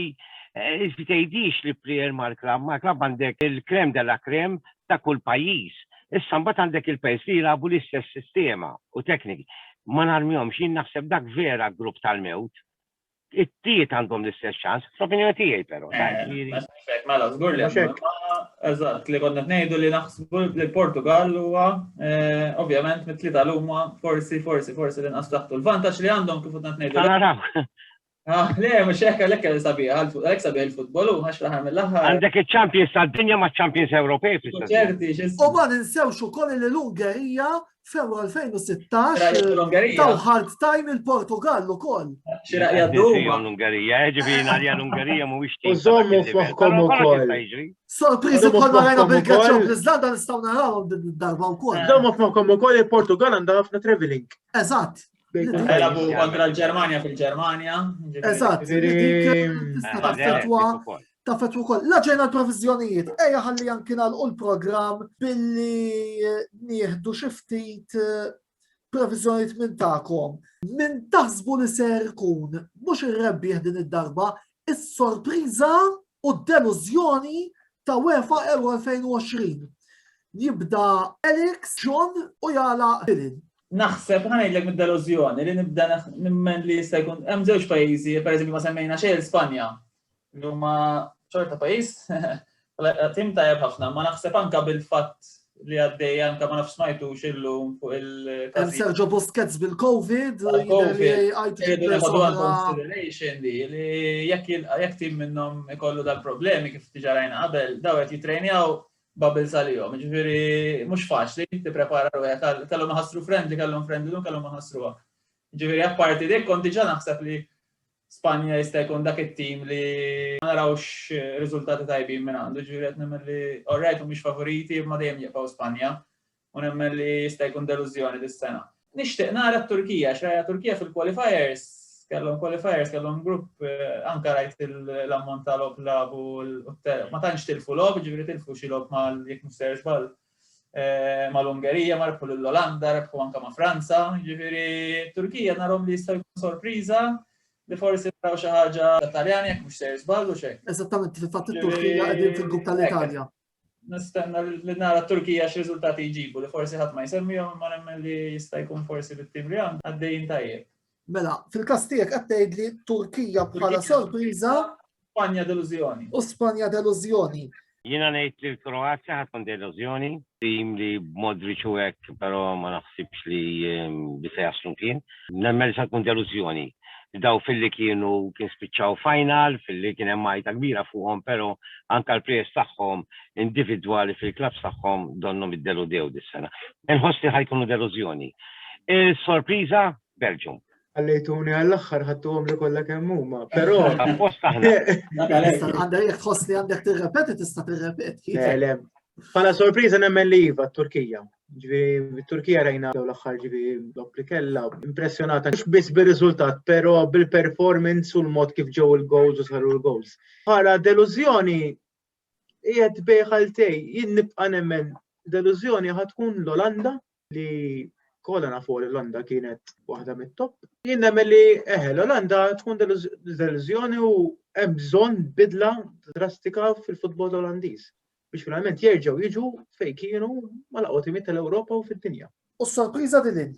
tgħidix li plejer mal-klabb għandek il-krem della krem ta' kull pajjiż. Issa mbagħad għandek il-pajjiż li jilagħbu l-istess sistema u tekniki. Ma narmihomx jien naħseb dak vera grupp tal-mewt. It-tiet għandhom l-istess ċans, fl-opinjoni tiegħi però. Mela żgur li eżatt li konna ngħidu li naħsbu li Portugal huwa ovvjament mit-tlieta huma forsi l-inqas taħtu l-vantaġġ li għandhom kif qed ngħidu. Le, mhux hekk għalhekk sabiħ il-futbol u għax fl-aħħar mill-aħħar. Għandek iċ-Champions tad-dinja ma' Champions Ewropej. U ma ninsewx ukoll li l-Ungerija f'Euro 2016 taw hard time il-Portugal ukoll. Xiraq jaddu l-Ungerija, ġifieri għalija l-Ungerija mhuwiex U żommu f'moħħkom ukoll. Sorpriżi bħal ma rajna bil-Gaċċo bl-Iżlanda nistgħu narawhom din id-darba wkoll. Żommu f'moħħkom ukoll il-Portugal għandha ħafna traveling. Eżatt. Għalabu kontra l-Ġermanja fil-Ġermanja. Eżatt. Ta' fetwa wkoll. La ġejna l-provizjonijiet, ejja ħalli anki nagħlqu l-programm billi nieħdu xi ftit provizjonijiet minn tagħkom. Min taħsbu li ser ikun mhux ir-rebbieħ din id-darba, is-sorpriża u d-delużjoni ta' UEFA Euro 2020. Jibda Alex, John u jala Dylan. Naħseb ħanajdlek mid-delużjoni li nibda nimmen li jista' jkun hemm żewġ pajjiżi, pereżempju ma semmejna xejn Spanja. Li huma ċorta pajjiż, tim tajjeb ħafna, ma naħseb anke bil-fatt li għaddej anke ma nafx smajtu xillum fuq il-każ. Sergio Busquets bil-COVID, consideration li jekk tim minnhom ikollu dal-problemi kif diġà rajna qabel, daw qed jitrejnjaw bubbles għalihom, ġifieri mhux faċli tipprepara ruħek, kellhom iħassru friendly, kellhom iħassruha. Ġifieri apparti dik kont diġà naħseb li Spanja jista' jkun dak it-tim li ma narawx riżultati tajbin minn għandu, ġifieri qed nemmen li orrejt mhumiex favoriti imma dejjem jibqgħu Spanja u nemmen li jista' jkun delużjoni dis-sena. Nixtieq nara t-Turkija, x'rajja Turkija fil-qualifiers, kellhom grupp anke rajt l-ammont tal-lob labu ma tantx tilfu lob, ġifieri tilfu xi lob mal jekk mhux żball mal-Ungerija, marfu l-Olanda, rebħu anke ma' Franza, ġifieri Turkija narhom li jista' jkun sorpriża li forsi naraw xi ħaġa Taljani jekk mhux ser żball u xejn. Eżattament, fil-fatt it-Turkija qegħdin fil-grupp tal-Italja. Nistenna li nara t-Turkija x'riżultati jġibu li forsi ħadd ma jsemmihom imma nemmen li jista' jkun forsi bit-tim li għaddejjin tajjeb. Mela, fil-każ tiegħek qed tgħidli Turkija bħala sorpriża Spanja delużjoni. U Spanja delużjoni. Jiena ngħid li l-Kroazja ħadd tkun delużjoni, tim li Modric u hekk, però ma naħsibx li se jaslu kien. Nemmen li se tkun delużjoni. daw fil-li kien spiċċaw final, fil-li kien hemm majta kbira fuqhom, però anke l-plejers tagħhom individwali fil-klabs tagħhom donnom iddeludew dis-sena. Inħossi ħajkunu delużjoni. Sorpriża Belgium. Għallejtuni għall-axħar ħattuhom li kollha kemm huma, però. Apposta aħna. Għandek jekk tħoss li għandek tirrepeti tista' tirrepeti. Bħala sorpriża nemmen li iva t-Turkija. Ġifieri t-Turkija rajna l-aħħar ġifieri l-oppli kellha impressjonata mhux biss bir-riżultat, però bil-performance u l-mod kif ġew il-goals u saru l-goals. Bħala delużjoni qiegħed bejħaltej, jien nibqa' nemmen delużjoni ħatkun l-Olanda li kolla nafu l-Olanda kienet waħda mit-top. Jien nemmen li l-Olanda tkun delużjoni u hemm bżonn bidla drastika fil-futbol Olandiż biex finalment jerġgħu jiġu fejn kienu mal-aqwa tal-Ewropa u fid-dinja. U s-sorpriża Dylan.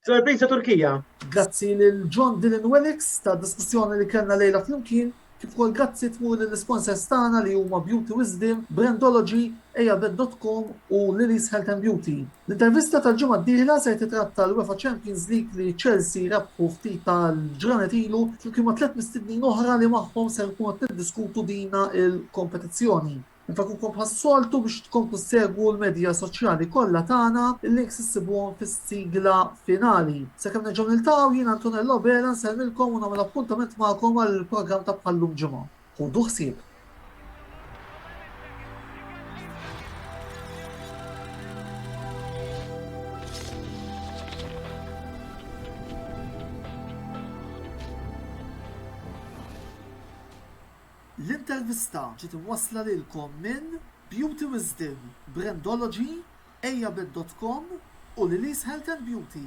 Sorpriża Turkija. Grazzi lil John Dylan Wellix ta' diskussjoni li kellna lejla flimkien, kif ukoll grazzi tmur lill-sponsors tagħna li huma Beauty Wisdom, Brandology, Ayabed.com u Lily's Health and Beauty. L-intervista tal-ġimgħa d-dieħla se titratta l-UEFA Champions League li Chelsea rebħu ftit tal-ġranet ilu flimkien ma' 3 mistednin oħra li magħhom se nkunu qed niddiskutu dina il-kompetizzjoni. Nfakunkom bħas-soltu biex tkomplu segwu l-medja soċjali kollha tagħna, il-links issibuhom fis-sigla finali. Sakemm nerġgħu niltaqgħu jien Antonello Bela nsellmilkom u nagħmel appuntament magħkom għall-programm ta' bħallum ġimgħa. Ħudu ħsieb. L-intervista ġiet imwassla lilkom minn Beauty Wisdom, Brandology, Ayabed.com u Lily's Health and Beauty.